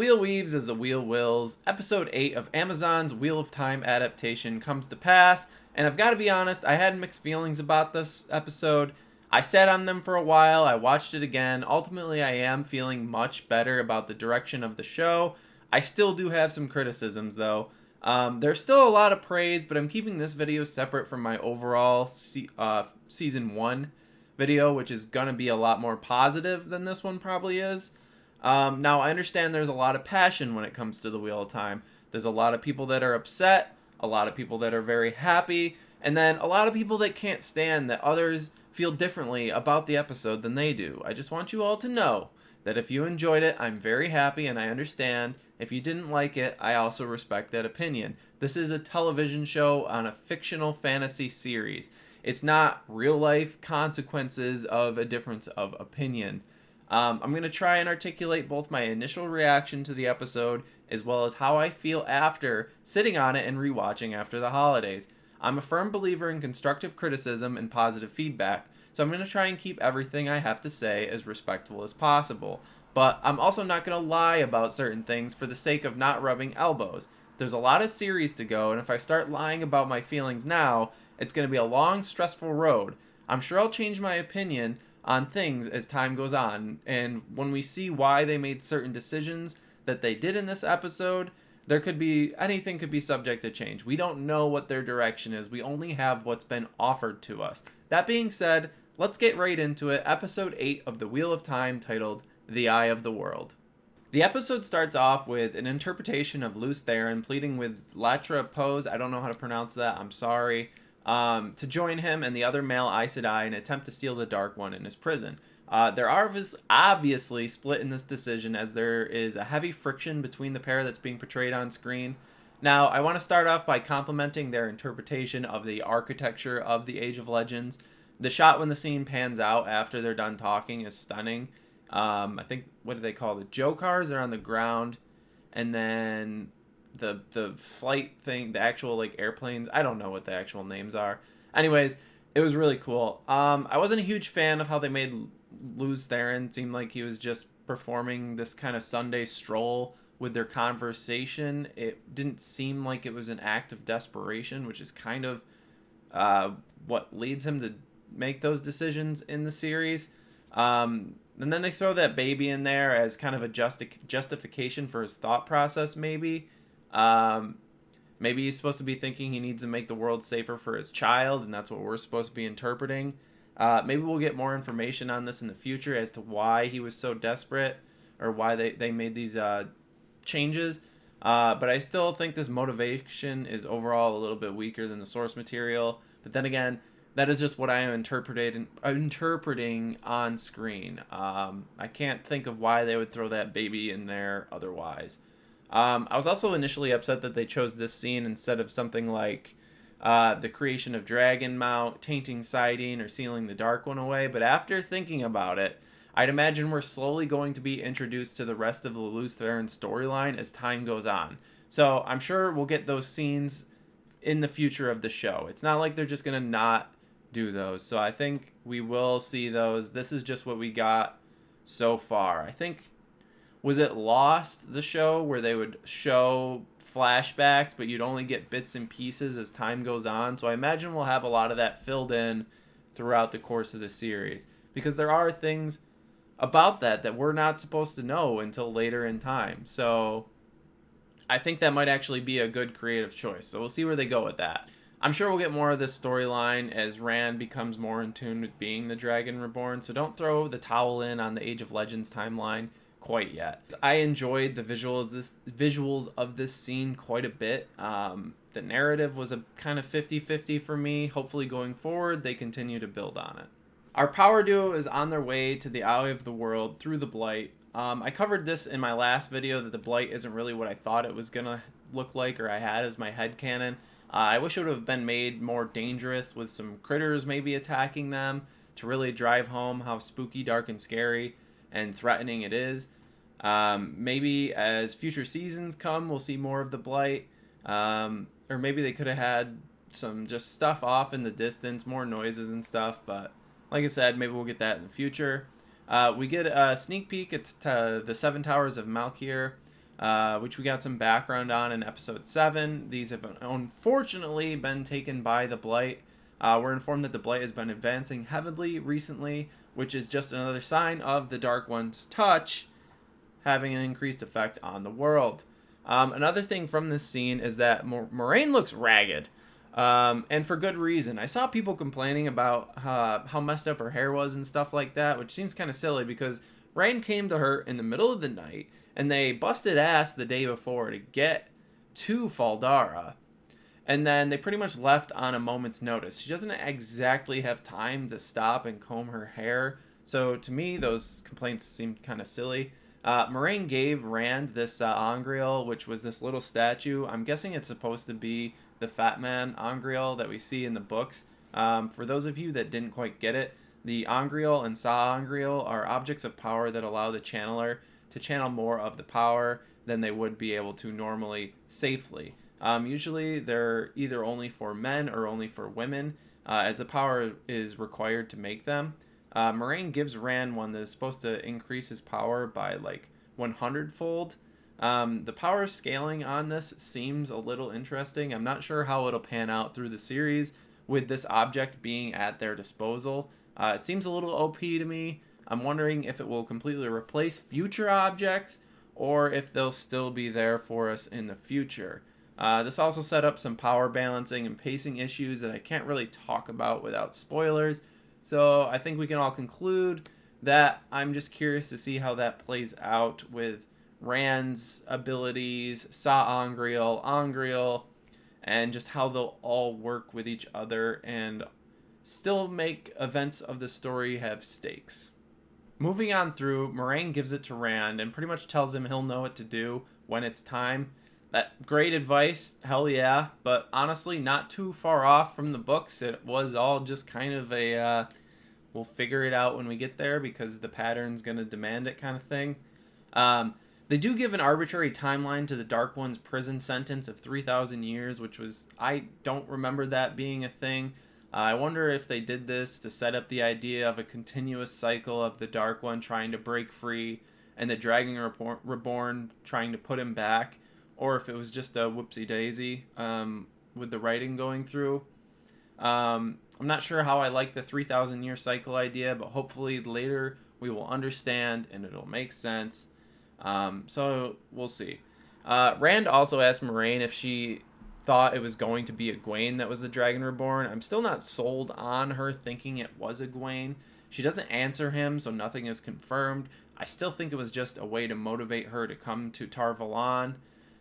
wheel weaves as the wheel wills. Episode 8 of Amazon's Wheel of Time adaptation comes to pass, and I've got to be honest, I had mixed feelings about this episode. I sat on them for a while, I watched it again. Ultimately, I am feeling much better about the direction of the show. I still do have some criticisms, though. There's still a lot of praise, but I'm keeping this video separate from my overall Season 1 video, which is going to be a lot more positive than this one probably is. Now, I understand there's a lot of passion when it comes to the Wheel of Time. There's a lot of people that are upset, a lot of people that are very happy, and then a lot of people that can't stand that others feel differently about the episode than they do. I just want you all to know that if you enjoyed it, I'm very happy and I understand. If you didn't like it, I also respect that opinion. This is a television show on a fictional fantasy series. It's not real life consequences of a difference of opinion. I'm going to try and articulate both my initial reaction to the episode as well as how I feel after sitting on it and rewatching after the holidays. I'm a firm believer in constructive criticism and positive feedback, so I'm going to try and keep everything I have to say as respectful as possible. But I'm also not going to lie about certain things for the sake of not rubbing elbows. There's a lot of series to go, and if I start lying about my feelings now, it's going to be a long, stressful road. I'm sure I'll change my opinion on things as time goes on, and when we see why they made certain decisions that they did in this episode, anything could be subject to change. We don't know what their direction is. We only have what's been offered to us. That being said, let's get right into it. Episode 8 of the Wheel of Time, titled The Eye of the World. The episode starts off with an interpretation of Lews Therin pleading with Latra Pose, I don't know how to pronounce that, I'm sorry, to join him and the other male Aes Sedai in an attempt to steal the Dark One in his prison. There are obviously split in this decision, as there is a heavy friction between the pair that's being portrayed on screen. Now, I want to start off by complimenting their interpretation of the architecture of the Age of Legends. The shot when the scene pans out after they're done talking is stunning. I think, what do they call the Jokars? Are on the ground, and then the flight thing, the actual like airplanes, I don't know what the actual names are. Anyways, it was really cool. I wasn't a huge fan of how they made Lews Therin seem like he was just performing this kind of Sunday stroll with their conversation. It didn't seem like it was an act of desperation, which is kind of what leads him to make those decisions in the series. And then they throw that baby in there as kind of a justification for his thought process, maybe. Maybe he's supposed to be thinking he needs to make the world safer for his child, and that's what we're supposed to be interpreting. Maybe we'll get more information on this in the future as to why he was so desperate, or why they made these changes. But I still think this motivation is overall a little bit weaker than the source material. But then again, that is just what I am interpreting on screen. I can't think of why they would throw that baby in there otherwise. I was also initially upset that they chose this scene instead of something like the creation of Dragon Mount, tainting siding, or sealing the Dark One away. But after thinking about it, I'd imagine we're slowly going to be introduced to the rest of the Lews Therin storyline as time goes on. So I'm sure we'll get those scenes in the future of the show. It's not like they're just going to not do those. So I think we will see those. This is just what we got so far. I think, was it Lost, the show, where they would show flashbacks, but you'd only get bits and pieces as time goes on? So I imagine we'll have a lot of that filled in throughout the course of the series, because there are things about that we're not supposed to know until later in time. So I think that might actually be a good creative choice. So we'll see where they go with that. I'm sure we'll get more of this storyline as Rand becomes more in tune with being the Dragon Reborn, so don't throw the towel in on the Age of Legends timeline quite yet. I enjoyed the visuals of this scene quite a bit. The narrative was a kind of 50-50 for me. Hopefully going forward, they continue to build on it. Our power duo is on their way to the Eye of the World through the Blight. I covered this in my last video, that the Blight isn't really what I thought it was going to look like, or I had as my headcanon. I wish it would have been made more dangerous, with some critters maybe attacking them, to really drive home how spooky, dark, and scary and threatening it is. Maybe as future seasons come, we'll see more of the Blight. Or maybe they could have had some just stuff off in the distance, more noises and stuff. But like I said, maybe we'll get that in the future. We get a sneak peek at the Seven Towers of Malkier. which we got some background on in episode 7. These have unfortunately been taken by the Blight. We're informed that the Blight has been advancing heavily recently, which is just another sign of the Dark One's touch having an increased effect on the world. Another thing from this scene is that Moiraine looks ragged, and for good reason. I saw people complaining about how messed up her hair was and stuff like that, which seems kind of silly because Rain came to her in the middle of the night, and they busted ass the day before to get to Faldara. And then they pretty much left on a moment's notice. She doesn't exactly have time to stop and comb her hair. So to me, those complaints seemed kind of silly. Moiraine gave Rand this Angreal, which was this little statue. I'm guessing it's supposed to be the Fat Man Angreal that we see in the books. For those of you that didn't quite get it, the Angreal and Sa Angreal are objects of power that allow the channeler to channel more of the power than they would be able to normally safely. Usually they're either only for men or only for women, as the power is required to make them. Moiraine gives Rand one that is supposed to increase his power by like 100-fold. The power scaling on this seems a little interesting. I'm not sure how it'll pan out through the series with this object being at their disposal. It seems a little OP to me. I'm wondering if it will completely replace future objects or if they'll still be there for us in the future. This also set up some power balancing and pacing issues that I can't really talk about without spoilers. So I think we can all conclude that I'm just curious to see how that plays out with Rand's abilities, Sa Angreal, and just how they'll all work with each other and still make events of the story have stakes. Moving on through, Moiraine gives it to Rand and pretty much tells him he'll know what to do when it's time. That great advice, hell yeah, but honestly not too far off from the books. It was all just kind of a we'll figure it out when we get there because the pattern's going to demand it kind of thing. They do give an arbitrary timeline to the Dark One's prison sentence of 3,000 years, which was, I don't remember that being a thing. I wonder if they did this to set up the idea of a continuous cycle of the Dark One trying to break free and the Dragon Reborn trying to put him back, or if it was just a whoopsie-daisy with the writing going through. I'm not sure how I like the 3,000-year cycle idea, but hopefully later we will understand and it'll make sense. So we'll see. Rand also asked Moiraine if she thought it was going to be Aguain that was the Dragon Reborn. I'm still not sold on her thinking it was Aguain. She doesn't answer him, so nothing is confirmed. I still think it was just a way to motivate her to come to Tar Valon.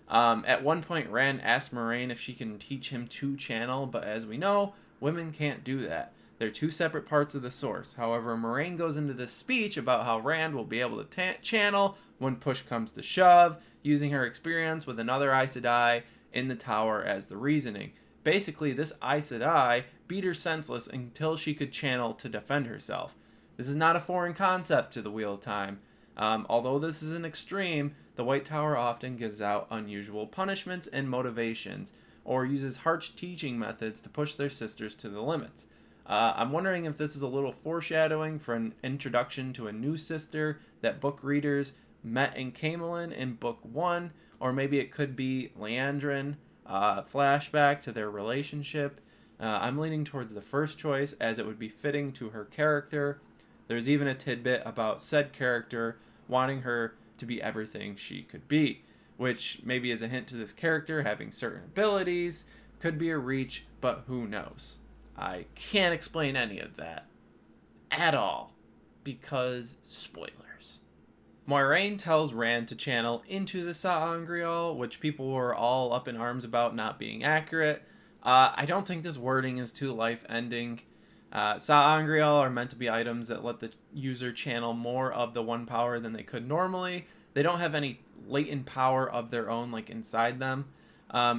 At one point, Rand asked Moiraine if she can teach him to channel, but as we know, women can't do that. They're two separate parts of the source. However, Moiraine goes into this speech about how Rand will be able to channel when push comes to shove, using her experience with another Aes Sedai in the tower as the reasoning. Basically, this Aes Sedai beat her senseless until she could channel to defend herself. This is not a foreign concept to the Wheel of Time. Although this is an extreme, the White Tower often gives out unusual punishments and motivations, or uses harsh teaching methods to push their sisters to the limits. I'm wondering if this is a little foreshadowing for an introduction to a new sister that book readers met in Camelin in Book 1, or maybe it could be Leandrin, flashback to their relationship. I'm leaning towards the first choice as it would be fitting to her character. There's even a tidbit about said character wanting her to be everything she could be, which maybe is a hint to this character having certain abilities, could be a reach, but who knows. I can't explain any of that at all, because spoilers. Moiraine tells Rand to channel into the Sa Angreal, which people were all up in arms about not being accurate. I don't think this wording is too life-ending. Sa Angreal are meant to be items that let the user channel more of the one power than they could normally. They don't have any latent power of their own like inside them.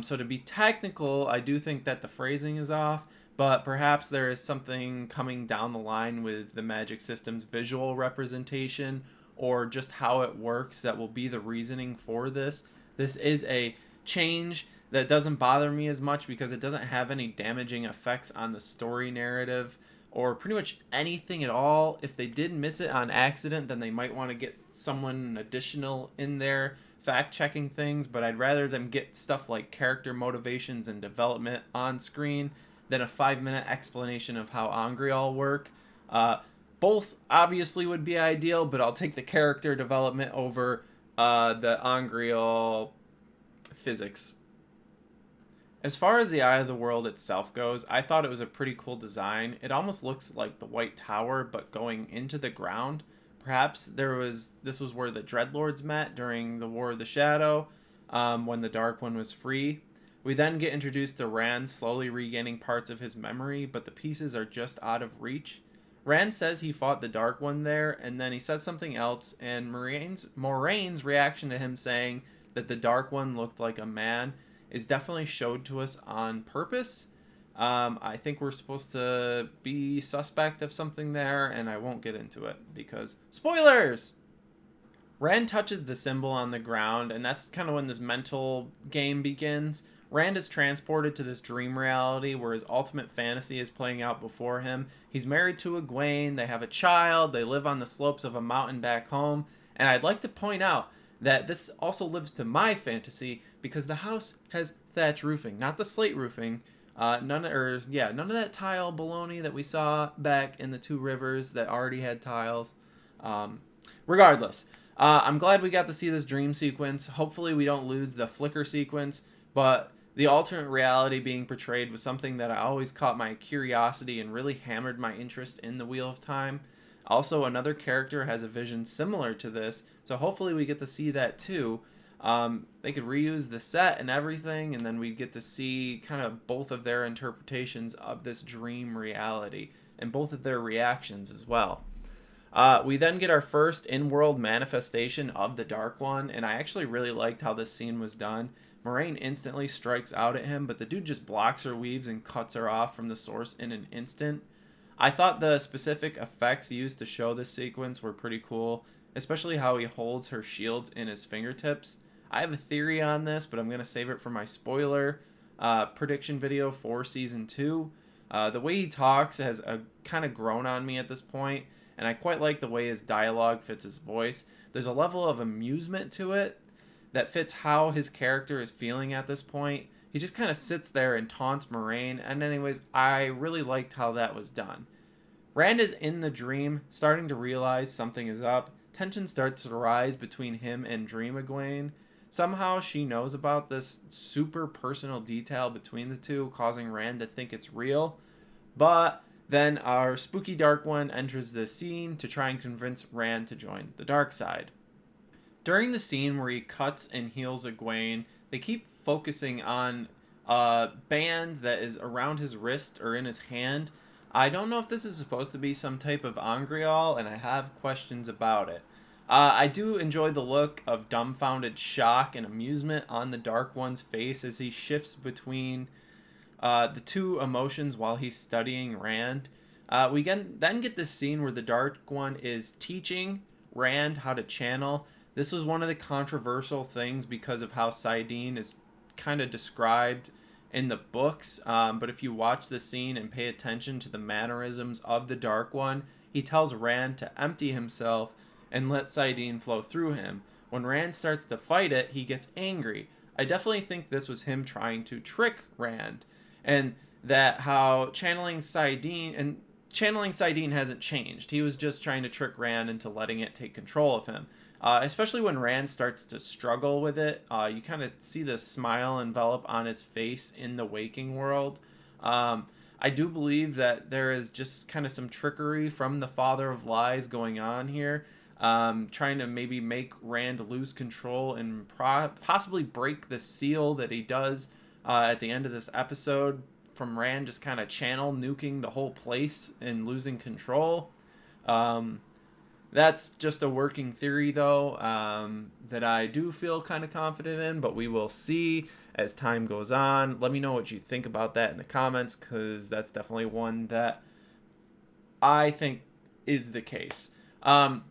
So to be technical, I do think that the phrasing is off, but perhaps there is something coming down the line with the magic system's visual representation or just how it works that will be the reasoning for this. This is a change that doesn't bother me as much because it doesn't have any damaging effects on the story narrative or pretty much anything at all. If they did miss it on accident, then they might want to get someone additional in there fact-checking things, but I'd rather them get stuff like character motivations and development on screen than a 5-minute explanation of how Angreal work. Both obviously would be ideal, but I'll take the character development over the Angreal physics. As far as the Eye of the World itself goes, I thought it was a pretty cool design. It almost looks like the White Tower, but going into the ground. Perhaps this was where the Dreadlords met during the War of the Shadow, when the Dark One was free. We then get introduced to Rand slowly regaining parts of his memory, but the pieces are just out of reach. Rand says he fought the Dark One there, and then he says something else, and Moraine's reaction to him saying that the Dark One looked like a man is definitely showed to us on purpose. I think we're supposed to be suspect of something there, and I won't get into it because spoilers! Rand touches the symbol on the ground, and that's kind of when this mental game begins. Rand is transported to this dream reality where his ultimate fantasy is playing out before him. He's married to Aguain, they have a child, they live on the slopes of a mountain back home, and I'd like to point out that this also lives to my fantasy because the house has thatch roofing, not the slate roofing. None of that tile baloney that we saw back in the Two Rivers that already had tiles. Regardless, I'm glad we got to see this dream sequence. Hopefully we don't lose the flicker sequence, but the alternate reality being portrayed was something that I always caught my curiosity and really hammered my interest in the Wheel of Time. Also, another character has a vision similar to this, so hopefully we get to see that too. They could reuse the set and everything, and then we get to see kind of both of their interpretations of this dream reality and both of their reactions as well. We then get our first in-world manifestation of the Dark One, and I actually really liked how this scene was done. Moraine instantly strikes out at him, but the dude just blocks her weaves and cuts her off from the source in an instant. I thought the specific effects used to show this sequence were pretty cool, especially how he holds her shields in his fingertips. I have a theory on this, but I'm going to save it for my spoiler prediction video for Season 2. The way he talks has kind of grown on me at this point, and I quite like the way his dialogue fits his voice. There's a level of amusement to it that fits how his character is feeling at this point. He just kind of sits there and taunts Moraine, and anyways, I really liked how that was done. Rand is in the dream, starting to realize something is up. Tension starts to rise between him and Dream Aguain. Somehow she knows about this super personal detail between the two, causing Rand to think it's real. But then our spooky Dark One enters the scene to try and convince Rand to join the dark side. During the scene where he cuts and heals Aguain, they keep focusing on a band that is around his wrist or in his hand. I don't know if this is supposed to be some type of Angreal, and I have questions about it. I do enjoy the look of dumbfounded shock and amusement on the Dark One's face as he shifts between the two emotions while he's studying Rand. We then get this scene where the Dark One is teaching Rand how to channel. This was one of the controversial things because of how Saidin is kind of described in the books, but if you watch the scene and pay attention to the mannerisms of the Dark One, he tells Rand to empty himself and let Saidin flow through him. When Rand starts to fight it, he gets angry. I definitely think this was him trying to trick Rand, and that how channeling Saidin hasn't changed. He was just trying to trick Rand into letting it take control of him. Especially when Rand starts to struggle with it, you kind of see the smile envelop on his face in the waking world. I do believe that there is just kind of some trickery from the Father of Lies going on here, trying to maybe make Rand lose control and possibly break the seal that he does at the end of this episode, from Rand just kind of channel nuking the whole place and losing control. That's just a working theory, though, that I do feel kind of confident in, but we will see as time goes on. Let me know what you think about that in the comments, because that's definitely one that I think is the case. Rand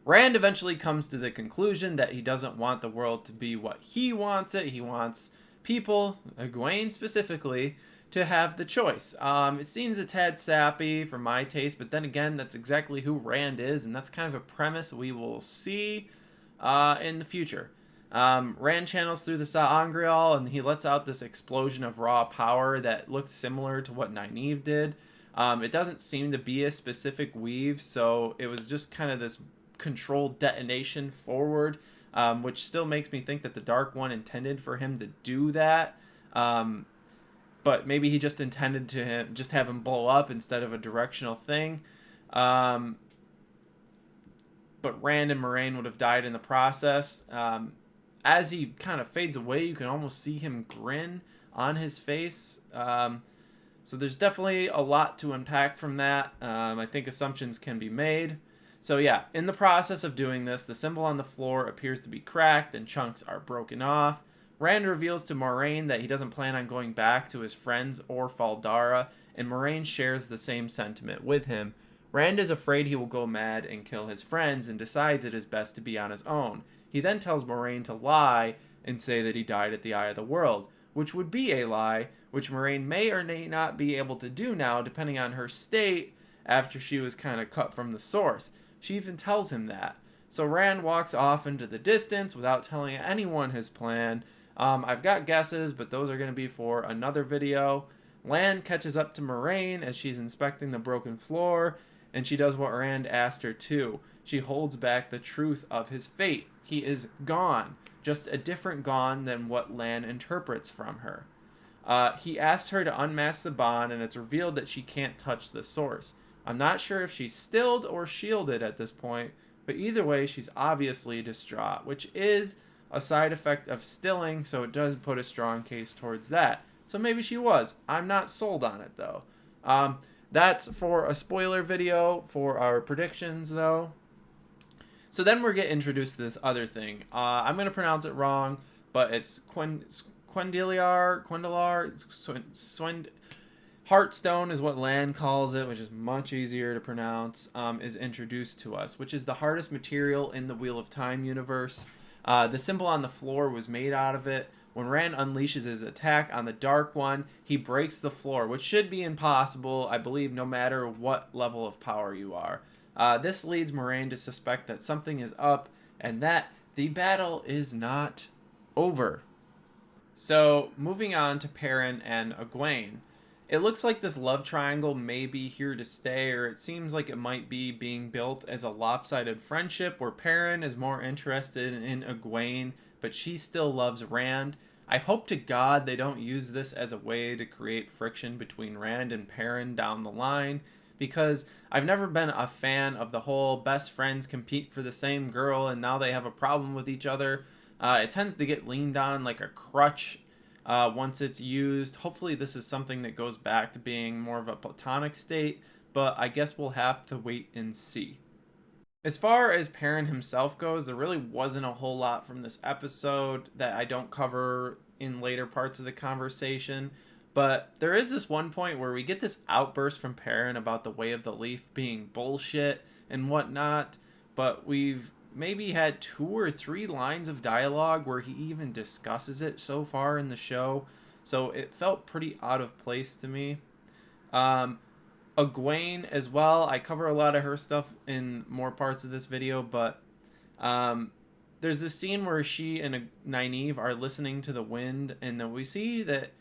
eventually comes to the conclusion that he doesn't want the world to be what he wants it. He wants people, Aguain specifically, to have the choice. It seems a tad sappy for my taste, but then again, that's exactly who Rand is, and that's kind of a premise we will see in the future. Rand channels through the Sa'angreal, and he lets out this explosion of raw power that looks similar to what Nynaeve did. It doesn't seem to be a specific weave, so it was just kind of this controlled detonation forward, which still makes me think that the Dark One intended for him to do that. But maybe he just intended to just have him blow up instead of a directional thing. But Rand and Moiraine would have died in the process. As he kind of fades away, you can almost see him grin on his face. So there's definitely a lot to unpack from that. I think assumptions can be made. So yeah, in the process of doing this, the symbol on the floor appears to be cracked and chunks are broken off. Rand reveals to Moiraine that he doesn't plan on going back to his friends or Fal Dara, and Moiraine shares the same sentiment with him. Rand is afraid he will go mad and kill his friends and decides it is best to be on his own. He then tells Moiraine to lie and say that he died at the Eye of the World, which would be a lie, which Moiraine may or may not be able to do now depending on her state after she was kind of cut from the source. She even tells him that. So Rand walks off into the distance without telling anyone his plan. I've got guesses, but those are going to be for another video. Lan catches up to Moiraine as she's inspecting the broken floor, and she does what Rand asked her to. She holds back the truth of his fate. He is gone, just a different gone than what Lan interprets from her. He asks her to unmask the bond, and it's revealed that she can't touch the source. I'm not sure if she's stilled or shielded at this point, but either way, she's obviously distraught, which is a side effect of stilling, so it does put a strong case towards that. So maybe she was. I'm not sold on it, though. That's for a spoiler video for our predictions, though. So then we're getting introduced to this other thing. I'm going to pronounce it wrong, but it's Quendelar, Heartstone is what Lan calls it, which is much easier to pronounce, is introduced to us, which is the hardest material in the Wheel of Time universe. The symbol on the floor was made out of it. When Rand unleashes his attack on the Dark One, he breaks the floor, which should be impossible, I believe, no matter what level of power you are. This leads Moiraine to suspect that something is up, and that the battle is not over. So, moving on to Perrin and Aguain. It looks like this love triangle may be here to stay, or it seems like it might be being built as a lopsided friendship where Perrin is more interested in Aguain, but she still loves Rand. I hope to God they don't use this as a way to create friction between Rand and Perrin down the line, because I've never been a fan of the whole best friends compete for the same girl and now they have a problem with each other. It tends to get leaned on like a crutch once it's used. Hopefully this is something that goes back to being more of a platonic state, but I guess we'll have to wait and see. As far as Perrin himself goes, there really wasn't a whole lot from this episode that I don't cover in later parts of the conversation, but there is this one point where we get this outburst from Perrin about the Way of the Leaf being bullshit and whatnot, but we've maybe had 2 or 3 lines of dialogue where he even discusses it so far in the show, so it felt pretty out of place to me. Aguain as well, I cover a lot of her stuff in more parts of this video, but there's this scene where she and Nynaeve are listening to the wind, and then we see that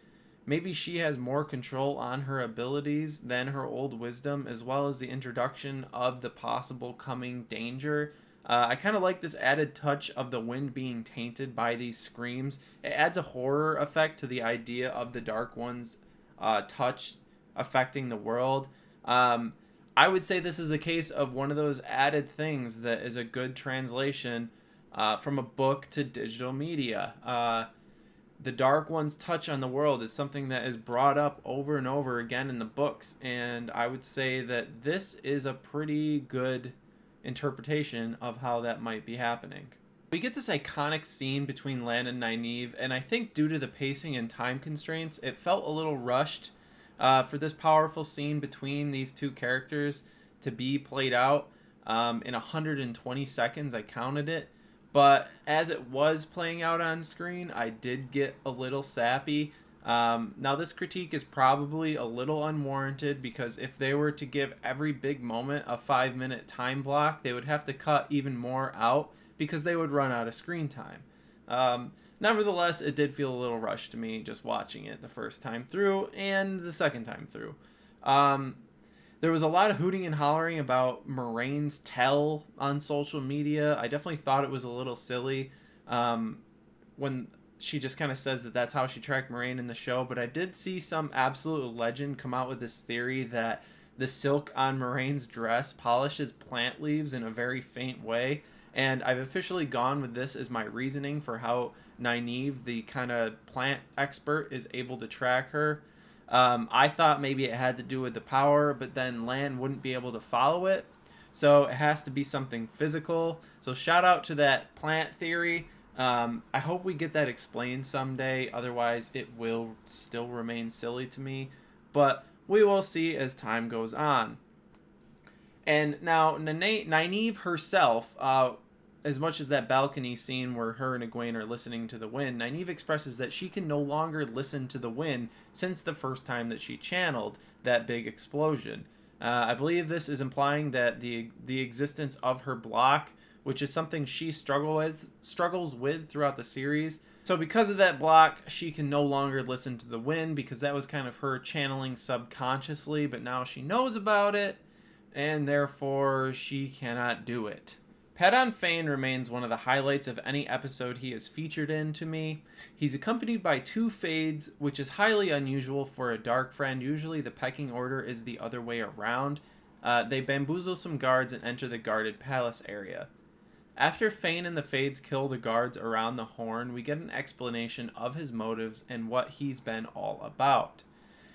maybe she has more control on her abilities than her old wisdom, as well as the introduction of the possible coming danger. I kind of like this added touch of the wind being tainted by these screams. It adds a horror effect to the idea of the Dark One's touch affecting the world. I would say this is a case of one of those added things that is a good translation from a book to digital media. The Dark One's touch on the world is something that is brought up over and over again in the books, and I would say that this is a pretty good interpretation of how that might be happening. We get this iconic scene between Lan and Nynaeve, and I think due to the pacing and time constraints, it felt a little rushed for this powerful scene between these two characters to be played out in 120 seconds. I counted it. But as it was playing out on screen, I did get a little sappy. Now, this critique is probably a little unwarranted, because if they were to give every big moment a 5-minute time block, they would have to cut even more out because they would run out of screen time. Nevertheless, it did feel a little rushed to me just watching it the first time through and the second time through. There was a lot of hooting and hollering about Moiraine's tell on social media. I definitely thought it was a little silly when she just kind of says that that's how she tracked Moiraine in the show. But I did see some absolute legend come out with this theory that the silk on Moiraine's dress polishes plant leaves in a very faint way. And I've officially gone with this as my reasoning for how Nynaeve, the kind of plant expert, is able to track her. I thought maybe it had to do with the power, but then Lan wouldn't be able to follow it. So it has to be something physical. So shout out to that plant theory. I hope we get that explained someday. Otherwise, it will still remain silly to me. But we will see as time goes on. And now Nynaeve herself, as much as that balcony scene where her and Egwene are listening to the wind, Nynaeve expresses that she can no longer listen to the wind since the first time that she channeled that big explosion. I believe this is implying that the existence of her block, which is something she struggles with throughout the series. So because of that block, she can no longer listen to the wind because that was kind of her channeling subconsciously, but now she knows about it, and therefore she cannot do it. Padan Fain remains one of the highlights of any episode he is featured in to me. He's accompanied by 2 Fades, which is highly unusual for a dark friend. Usually the pecking order is the other way around. They bamboozle some guards and enter the guarded palace area. After Fain and the Fades kill the guards around the Horn, we get an explanation of his motives and what he's been all about.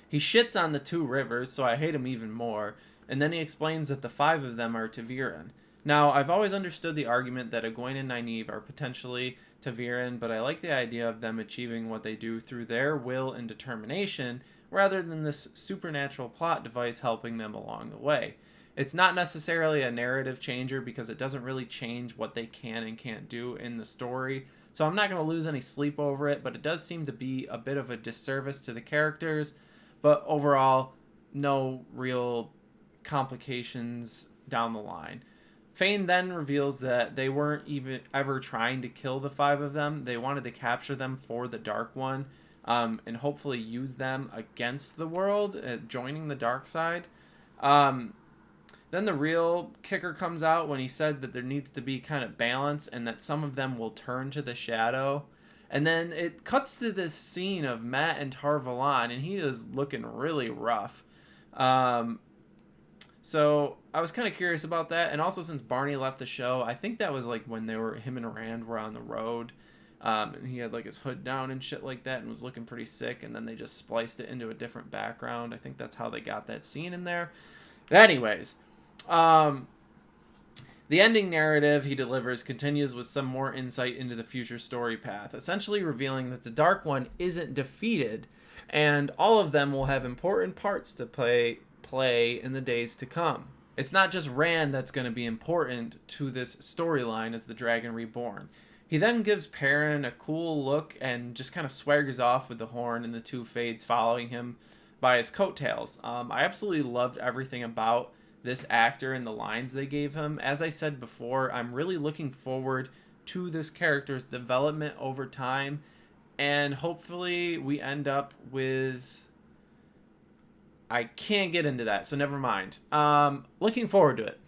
He shits on the 2 rivers, so I hate him even more, and then he explains that the 5 of them are ta'veren. Now, I've always understood the argument that Egwene and Nynaeve are potentially ta'veren, but I like the idea of them achieving what they do through their will and determination, rather than this supernatural plot device helping them along the way. It's not necessarily a narrative changer because it doesn't really change what they can and can't do in the story, so I'm not going to lose any sleep over it, but it does seem to be a bit of a disservice to the characters, but overall, no real complications down the line. Fain then reveals that they weren't even ever trying to kill the 5 of them. They wanted to capture them for the Dark One, and hopefully use them against the world, joining the dark side. Then the real kicker comes out when he said that there needs to be kind of balance and that some of them will turn to the shadow. And then it cuts to this scene of Matt and Tar Valon, and he is looking really rough. So I was kind of curious about that, and also since Barney left the show, I think that was like when him and Rand were on the road, and he had like his hood down and shit like that, and was looking pretty sick, and then they just spliced it into a different background. I think that's how they got that scene in there. But anyways, the ending narrative he delivers continues with some more insight into the future story path, essentially revealing that the Dark One isn't defeated, and all of them will have important parts to play in the days to come. It's not just Rand that's going to be important to this storyline as the Dragon Reborn. He then gives Perrin a cool look and just kind of swaggers off with the Horn and the 2 Fades following him by his coattails. I absolutely loved everything about this actor and the lines they gave him. As I said before, I'm really looking forward to this character's development over time, and hopefully we end up with... I can't get into that, so never mind. Looking forward to it.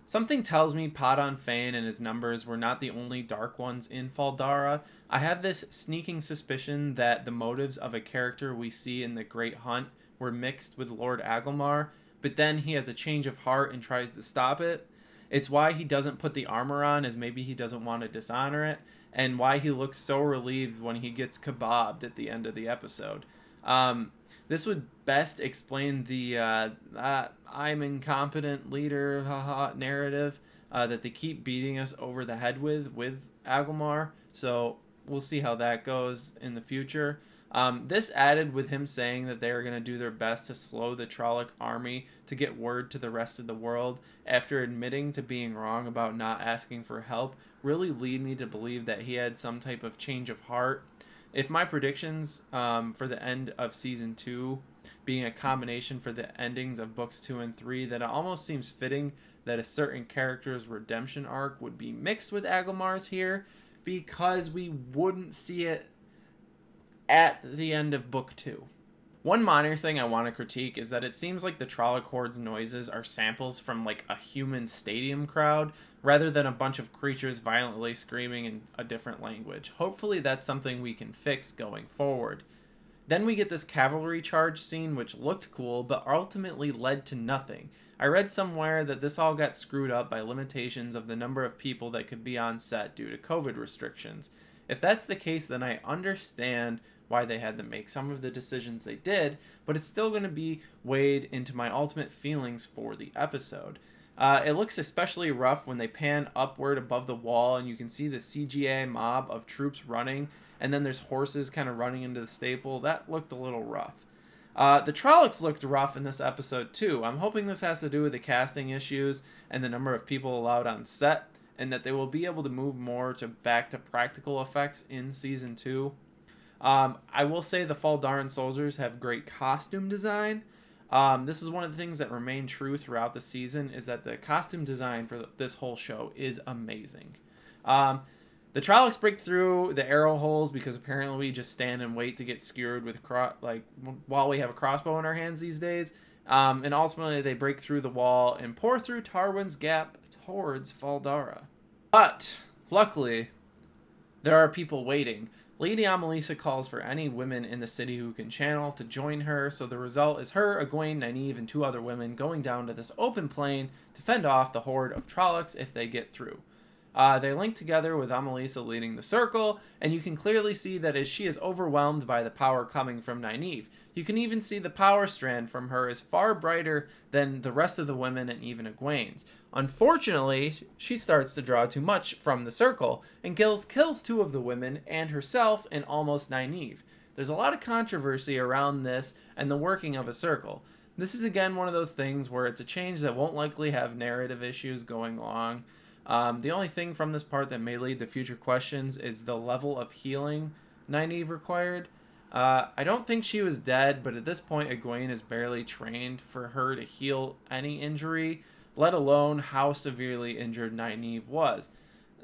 Something tells me Padan Fain and his numbers were not the only Dark Ones in Fal Dara. I have this sneaking suspicion that the motives of a character we see in The Great Hunt were mixed with Lord Agelmar, but then he has a change of heart and tries to stop it. It's why he doesn't put the armor on, as maybe he doesn't want to dishonor it, and why he looks so relieved when he gets kebabbed at the end of the episode. This would best explain the I'm incompetent leader narrative that they keep beating us over the head with Agelmar. So we'll see how that goes in the future. This added with him saying that they are going to do their best to slow the Trolloc army to get word to the rest of the world after admitting to being wrong about not asking for help really lead me to believe that he had some type of change of heart. If my predictions for the end of Season 2 being a combination for the endings of Books 2 and 3, then it almost seems fitting that a certain character's redemption arc would be mixed with Agelmar's here, because we wouldn't see it at the end of book 2. One minor thing I want to critique is that it seems like the Trolloc Horde's noises are samples from like a human stadium crowd rather than a bunch of creatures violently screaming in a different language. Hopefully that's something we can fix going forward. Then we get this cavalry charge scene which looked cool but ultimately led to nothing. I read somewhere that this all got screwed up by limitations of the number of people that could be on set due to COVID restrictions. If that's the case, then I understand why they had to make some of the decisions they did, but it's still going to be weighed into my ultimate feelings for the episode. It looks especially rough when they pan upward above the wall and you can see the CGI mob of troops running, and then there's horses kind of running into the stable. That looked a little rough. The Trollocs looked rough in this episode too. I'm hoping this has to do with the casting issues and the number of people allowed on set, and that they will be able to move more back to practical effects in Season 2. I will say the Faldaran soldiers have great costume design. This is one of the things that remain true throughout the season, is that the costume design for this whole show is amazing. The Trollocs break through the arrow holes because apparently we just stand and wait to get skewered with while we have a crossbow in our hands these days. And ultimately they break through the wall and pour through Tarwin's Gap towards Faldara. But luckily, there are people waiting. Lady Amalisa calls for any women in the city who can channel to join her, so the result is her, Aguain, Nynaeve, and 2 other women going down to this open plain to fend off the horde of Trollocs if they get through. They link together with Amalisa leading the circle, and you can clearly see that as she is overwhelmed by the power coming from Nynaeve. You can even see the power strand from her is far brighter than the rest of the women and even Egwene's. Unfortunately, she starts to draw too much from the circle, and kills 2 of the women and herself and almost Nynaeve. There's a lot of controversy around this and the working of a circle. This is again one of those things where it's a change that won't likely have narrative issues going along. The only thing from this part that may lead to future questions is the level of healing Nynaeve required. I don't think she was dead, but at this point Egwene is barely trained for her to heal any injury, let alone how severely injured Nynaeve was.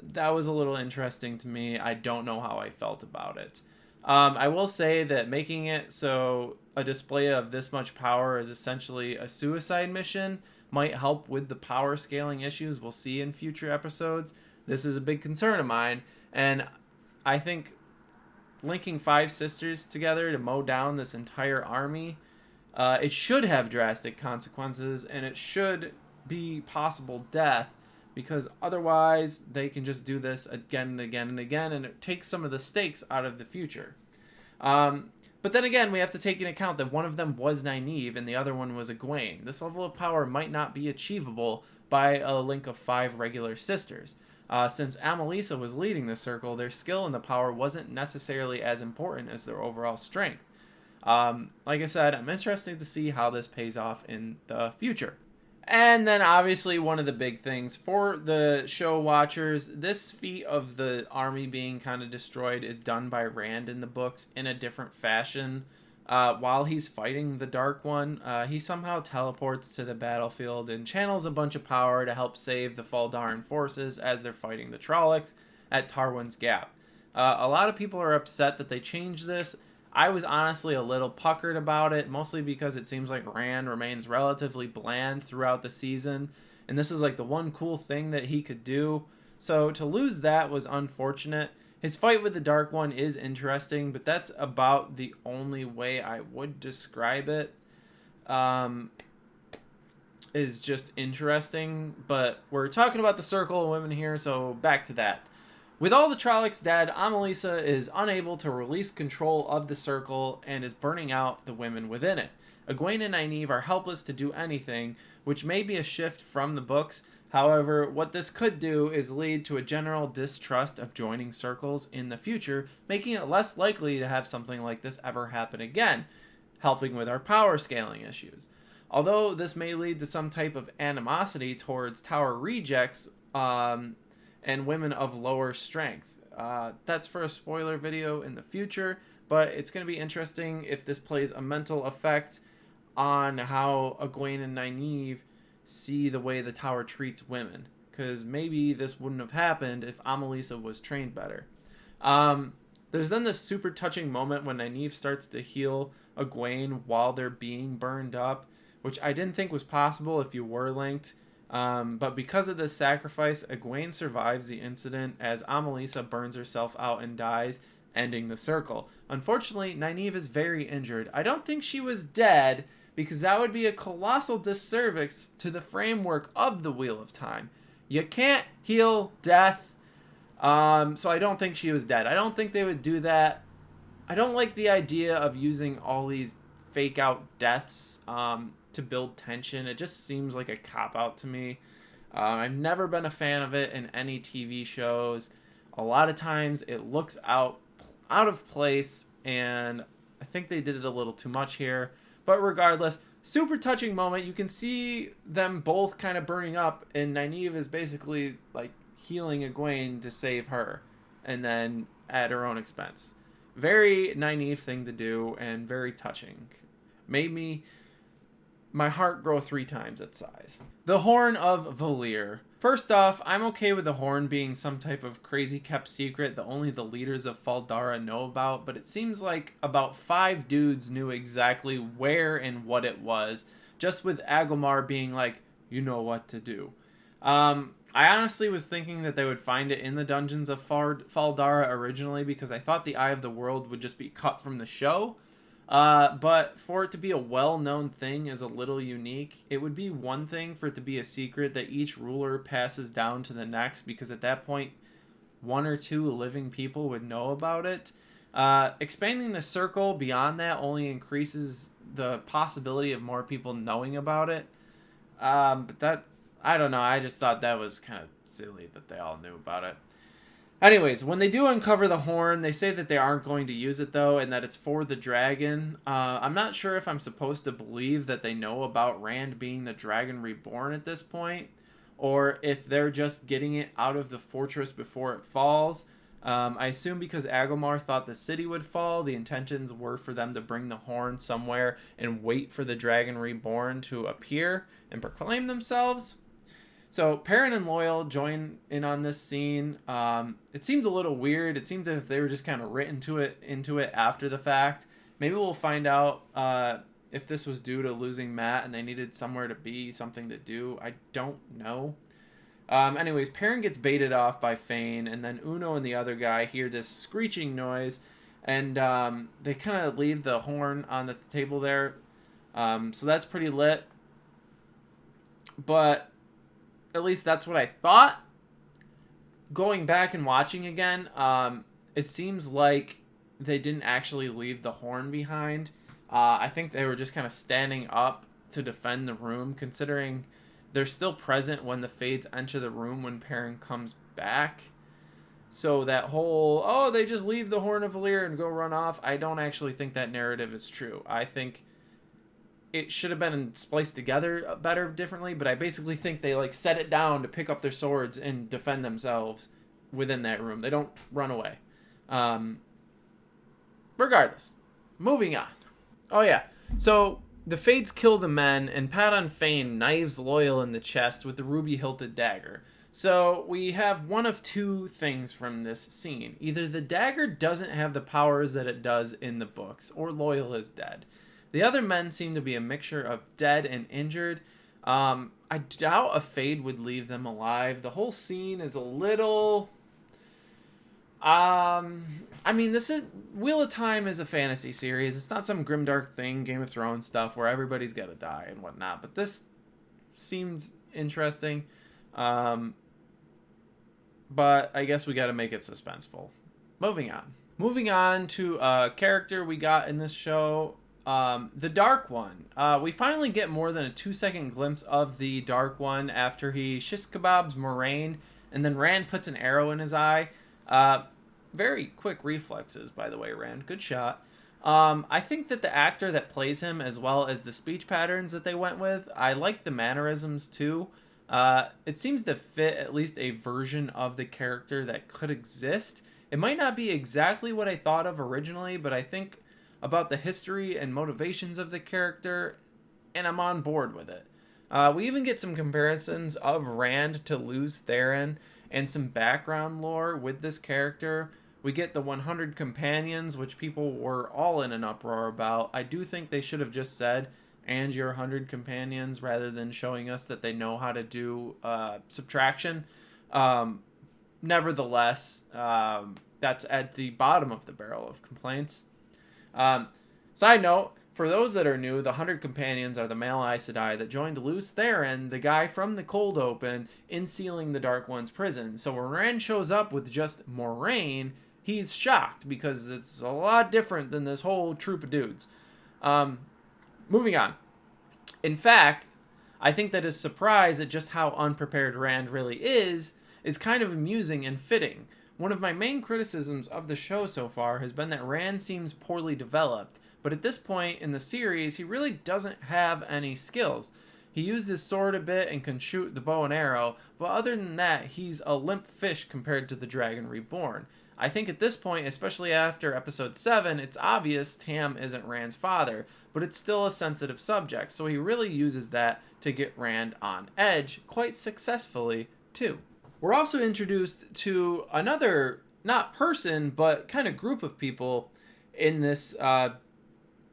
That was a little interesting to me. I don't know how I felt about it. I will say that making it so a display of this much power is essentially a suicide mission might help with the power scaling issues we'll see in future episodes. This is a big concern of mine, and I think linking 5 sisters together to mow down this entire army, it should have drastic consequences, and it should be possible death, because otherwise they can just do this again and again and again, and it takes some of the stakes out of the future. But then again, we have to take into account that one of them was Nynaeve and the other one was Egwene. This level of power might not be achievable by a link of 5 regular sisters. Since Amalisa was leading the circle, their skill and the power wasn't necessarily as important as their overall strength. Like I said, I'm interested to see how this pays off in the future. And then obviously one of the big things for the show watchers, this feat of the army being kind of destroyed is done by Rand in the books in a different fashion. While he's fighting the Dark One, he somehow teleports to the battlefield and channels a bunch of power to help save the Faldaran forces as they're fighting the Trollocs at Tarwin's Gap. A lot of people are upset that they changed this. I was honestly a little puckered about it, mostly because it seems like Rand remains relatively bland throughout the season, and this is like the one cool thing that he could do. So to lose that was unfortunate. His fight with the Dark One is interesting, but that's about the only way I would describe it. Is just interesting, but we're talking about the Circle of Women here, so back to that. With all the Trollocs dead, Amalisa is unable to release control of the circle and is burning out the women within it. Egwene and Nynaeve are helpless to do anything, which may be a shift from the books. However, what this could do is lead to a general distrust of joining circles in the future, making it less likely to have something like this ever happen again, helping with our power scaling issues. Although this may lead to some type of animosity towards Tower rejects, and women of lower strength. That's for a spoiler video in the future, but it's going to be interesting if this plays a mental effect on how Egwene and Nynaeve see the way the Tower treats women, because maybe this wouldn't have happened if Amalisa was trained better. There's then this super touching moment when Nynaeve starts to heal Egwene while they're being burned up, which I didn't think was possible if you were linked. But because of this sacrifice, Egwene survives the incident as Amalisa burns herself out and dies, ending the circle. Unfortunately, Nynaeve is very injured. I don't think she was dead, because that would be a colossal disservice to the framework of the Wheel of Time. You can't heal death. So I don't think she was dead. I don't think they would do that. I don't like the idea of using all these fake out deaths to build tension. It just seems like a cop-out to me. I've never been a fan of it in any TV shows. A lot of times it looks out of place, and I think they did it a little too much here. But regardless, super touching moment. You can see them both kind of burning up, and Nynaeve is basically like healing Egwene to save her, and then at her own expense. Very Nynaeve thing to do, and very touching. Made my heart grow 3 times its size. The Horn of Valeer. First off, I'm okay with the horn being some type of crazy kept secret that only the leaders of Faldara know about, but it seems like about 5 dudes knew exactly where and what it was, just with Agomar being like, you know what to do. I honestly was thinking that they would find it in the dungeons of Faldara originally, because I thought the Eye of the World would just be cut from the show. But for it to be a well-known thing is a little unique. It would be one thing for it to be a secret that each ruler passes down to the next, because at that point, 1 or 2 living people would know about it. Expanding the circle beyond that only increases the possibility of more people knowing about it. But that, I don't know, I just thought that was kind of silly that they all knew about it. Anyways, when they do uncover the horn, they say that they aren't going to use it, though, and that it's for the dragon. I'm not sure if I'm supposed to believe that they know about Rand being the dragon reborn at this point, or if they're just getting it out of the fortress before it falls. I assume because Agomar thought the city would fall, the intentions were for them to bring the horn somewhere and wait for the dragon reborn to appear and proclaim themselves. So Perrin and Loial join in on this scene. It seemed a little weird. It seemed that they were just kind of written into it after the fact. Maybe we'll find out if this was due to losing Matt and they needed somewhere to be, something to do. I don't know. Anyways, Perrin gets baited off by Fane, and then Uno and the other guy hear this screeching noise, and they kind of leave the horn on the table there. So that's pretty lit. But at least that's what I thought. Going back and watching again, it seems like they didn't actually leave the horn behind. I think they were just kind of standing up to defend the room, considering they're still present when the Fades enter the room when Perrin comes back. So that whole, they just leave the Horn of Valeer and go run off, I don't actually think that narrative is true. I think it should have been spliced together better, differently, but I basically think they set it down to pick up their swords and defend themselves within that room. They don't run away. Regardless, moving on. Oh yeah, so the Fades kill the men, and Padon Fane knives Loial in the chest with the ruby-hilted dagger. So we have one of 2 things from this scene. Either the dagger doesn't have the powers that it does in the books, or Loial is dead. The other men seem to be a mixture of dead and injured. I doubt a Fade would leave them alive. The whole scene is a little... this is... Wheel of Time is a fantasy series. It's not some grimdark thing, Game of Thrones stuff, where everybody's got to die and whatnot. But this seemed interesting. But I guess we got to make it suspenseful. Moving on to a character we got in this show... the Dark One. We finally get more than a 2-second glimpse of the Dark One after he shish kebabs Moraine, and then Rand puts an arrow in his eye. Very quick reflexes, by the way, Rand. Good shot. I think that the actor that plays him, as well as the speech patterns that they went with, I like the mannerisms too. It seems to fit at least a version of the character that could exist. It might not be exactly what I thought of originally, but I think about the history and motivations of the character, and I'm on board with it. We even get some comparisons of Rand to Lews Therin and some background lore with this character, We get the 100 companions, which people were all in an uproar about. I do think they should have just said, and your 100 companions, rather than showing us that they know how to do subtraction. Nevertheless, that's at the bottom of the barrel of complaints. Side note, for those that are new, the 100 companions are the male Aes Sedai that joined Luce Theron, the guy from the Cold Open, in sealing the Dark One's prison. So when Rand shows up with just Moiraine, he's shocked because it's a lot different than this whole troop of dudes. Moving on. In fact, I think that his surprise at just how unprepared Rand really is kind of amusing and fitting. One of my main criticisms of the show so far has been that Rand seems poorly developed, but at this point in the series, he really doesn't have any skills. He used his sword a bit and can shoot the bow and arrow, but other than that, he's a limp fish compared to the Dragon Reborn. I think at this point, especially after episode 7, it's obvious Tam isn't Rand's father, but it's still a sensitive subject, so he really uses that to get Rand on edge quite successfully, too. We're also introduced to another, not person, but kind of group of people in this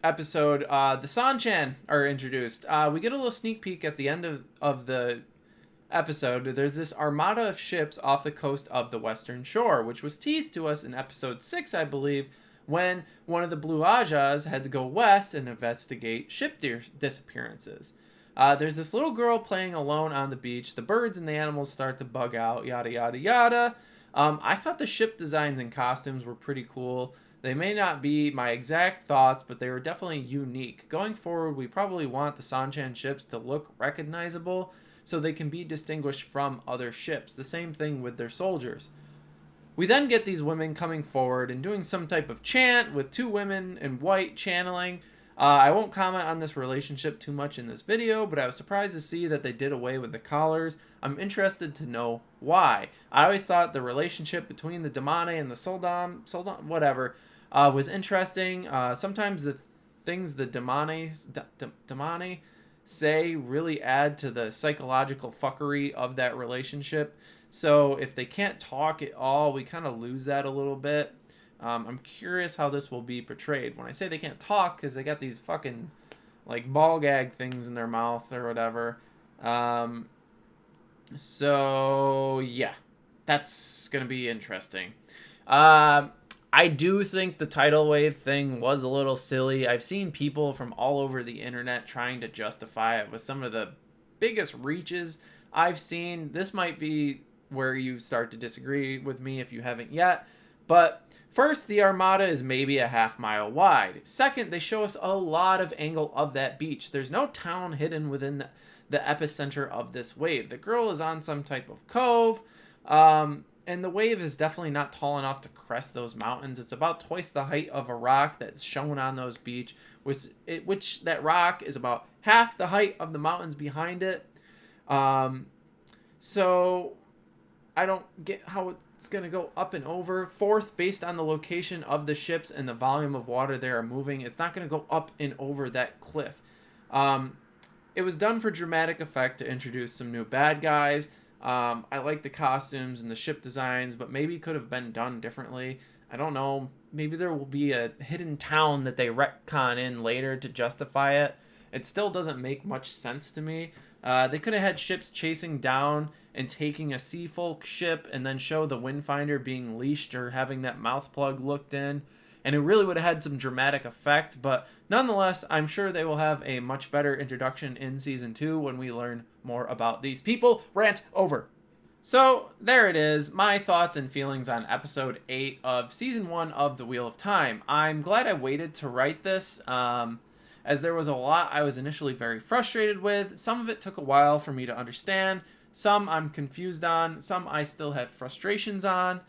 episode. The Sanchan are introduced. We get a little sneak peek at the end of the episode. There's this armada of ships off the coast of the Western Shore, which was teased to us in episode 6, I believe, when one of the Blue Ajas had to go west and investigate ship disappearances. There's this little girl playing alone on the beach. The birds and the animals start to bug out, yada, yada, yada. I thought the ship designs and costumes were pretty cool. They may not be my exact thoughts, but they were definitely unique. Going forward, we probably want the Sanchan ships to look recognizable so they can be distinguished from other ships. The same thing with their soldiers. We then get these women coming forward and doing some type of chant with 2 women in white channeling. I won't comment on this relationship too much in this video, but I was surprised to see that they did away with the collars. I'm interested to know why. I always thought the relationship between the Damane and the Soldan, whatever, was interesting. Sometimes the things the Damane say really add to the psychological fuckery of that relationship. So if they can't talk at all, we kind of lose that a little bit. I'm curious how this will be portrayed. When I say they can't talk, because they got these fucking like ball gag things in their mouth or whatever. So yeah, that's gonna be interesting. I do think the tidal wave thing was a little silly. I've seen people from all over the internet trying to justify it with some of the biggest reaches I've seen. This might be where you start to disagree with me if you haven't yet. But first, the armada is maybe a half-mile wide. Second, they show us a lot of angle of that beach. There's no town hidden within the epicenter of this wave. The girl is on some type of cove. And the wave is definitely not tall enough to crest those mountains. It's about twice the height of a rock that's shown on those beach, which that rock is about half the height of the mountains behind it. So I don't get how it's going to go up and over. Fourth, based on the location of the ships and the volume of water they are moving, it's not going to go up and over that cliff. It was done for dramatic effect to introduce some new bad guys. I like the costumes and the ship designs, but maybe it could have been done differently. I don't know. Maybe there will be a hidden town that they retcon in later to justify it. It still doesn't make much sense to me. They could have had ships chasing down and taking a sea folk ship and then show the Windfinder being leashed or having that mouth plug looked in. And it really would have had some dramatic effect, but nonetheless, I'm sure they will have a much better introduction in Season 2 when we learn more about these people. Rant over. So, there it is, my thoughts and feelings on Episode 8 of Season 1 of The Wheel of Time. I'm glad I waited to write this, as there was a lot I was initially very frustrated with. Some of it took a while for me to understand, some I'm confused on, some I still have frustrations on.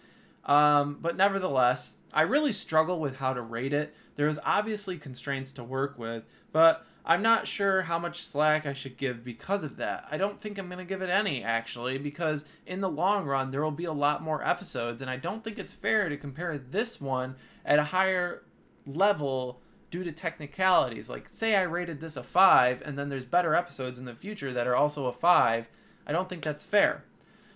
But nevertheless, I really struggle with how to rate it. There is obviously constraints to work with, but I'm not sure how much slack I should give because of that. I don't think I'm going to give it any, actually, because in the long run, there will be a lot more episodes, and I don't think it's fair to compare this one at a higher level due to technicalities. Like, say I rated this a 5, and then there's better episodes in the future that are also a 5. I don't think that's fair.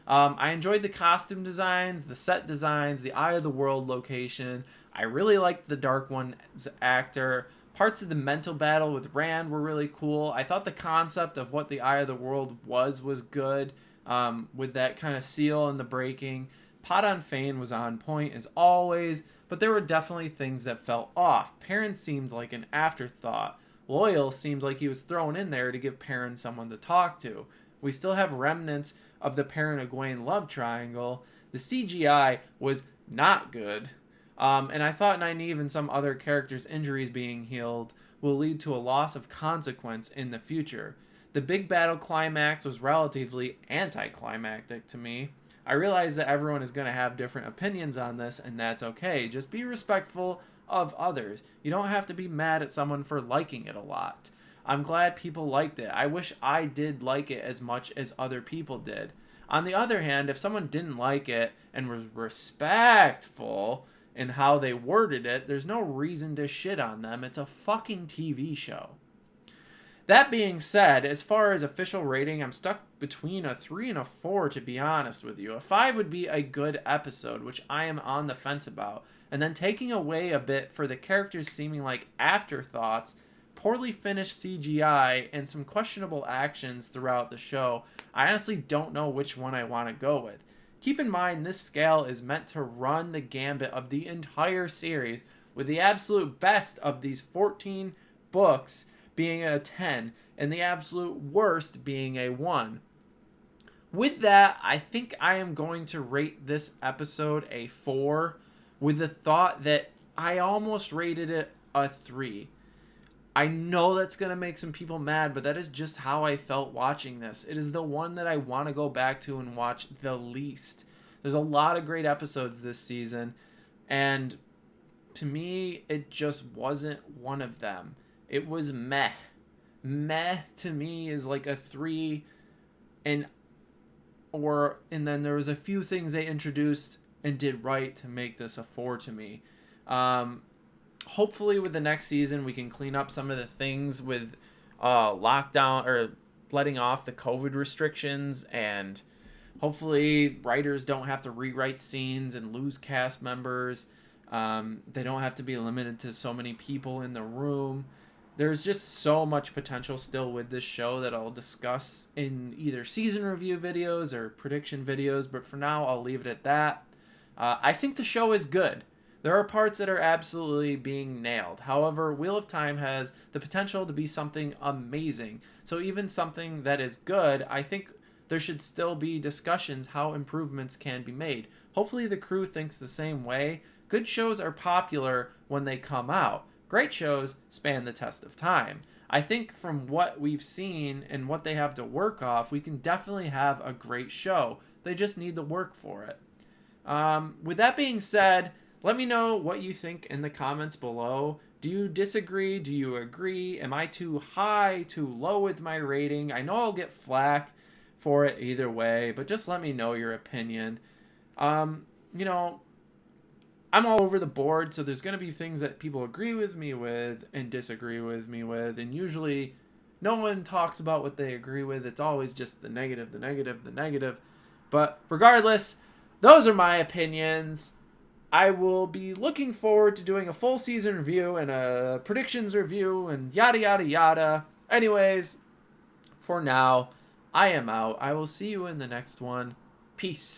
I enjoyed the costume designs, the set designs, the Eye of the World location. I really liked the Dark One's actor. Parts of the mental battle with Rand were really cool. I thought the concept of what the Eye of the World was good, with that kind of seal and the breaking. Podon Fane was on point as always, but there were definitely things that fell off. Perrin seemed like an afterthought. Loyal seemed like he was thrown in there to give Perrin someone to talk to. We still have remnants of the Perrin and Aguain love triangle. The CGI was not good. And I thought Nynaeve and some other characters' injuries being healed will lead to a loss of consequence in the future. The big battle climax was relatively anticlimactic to me. I realize that everyone is going to have different opinions on this, and that's okay. Just be respectful of others. You don't have to be mad at someone for liking it a lot. I'm glad people liked it. I wish I did like it as much as other people did. On the other hand, if someone didn't like it and was respectful in how they worded it, there's no reason to shit on them. It's a fucking TV show. That being said, as far as official rating, I'm stuck between a 3 and a 4, to be honest with you. A 5 would be a good episode, which I am on the fence about. And then taking away a bit for the characters seeming like afterthoughts, poorly finished CGI, and some questionable actions throughout the show, I honestly don't know which one I want to go with. Keep in mind, this scale is meant to run the gambit of the entire series, with the absolute best of these 14 books being a 10, and the absolute worst being a 1. With that, I think I am going to rate this episode a 4, with the thought that I almost rated it a 3. I know that's going to make some people mad, but that is just how I felt watching this. It is the one that I want to go back to and watch the least. There's a lot of great episodes this season, and to me, it just wasn't one of them. It was meh. Meh to me is like a 3, and then there was a few things they introduced and did right to make this a 4 to me. Hopefully with the next season we can clean up some of the things with lockdown or letting off the COVID restrictions, and hopefully writers don't have to rewrite scenes and lose cast members. They don't have to be limited to so many people in the room. There's just so much potential still with this show that I'll discuss in either season review videos or prediction videos, but for now I'll leave it at that. I think the show is good. There are parts that are absolutely being nailed. However, Wheel of Time has the potential to be something amazing. So even something that is good, I think there should still be discussions how improvements can be made. Hopefully the crew thinks the same way. Good shows are popular when they come out. Great shows span the test of time. I think from what we've seen and what they have to work off, we can definitely have a great show. They just need to work for it. With that being said, let me know what you think in the comments below. Do you disagree? Do you agree? Am I too high, too low with my rating? I know I'll get flack for it either way, but just let me know your opinion. I'm all over the board, so there's going to be things that people agree with me with and disagree with me with, and usually no one talks about what they agree with. It's always just the negative, the negative, the negative. But regardless, those are my opinions. I will be looking forward to doing a full season review and a predictions review and yada yada yada. Anyways, for now, I am out. I will see you in the next one. Peace.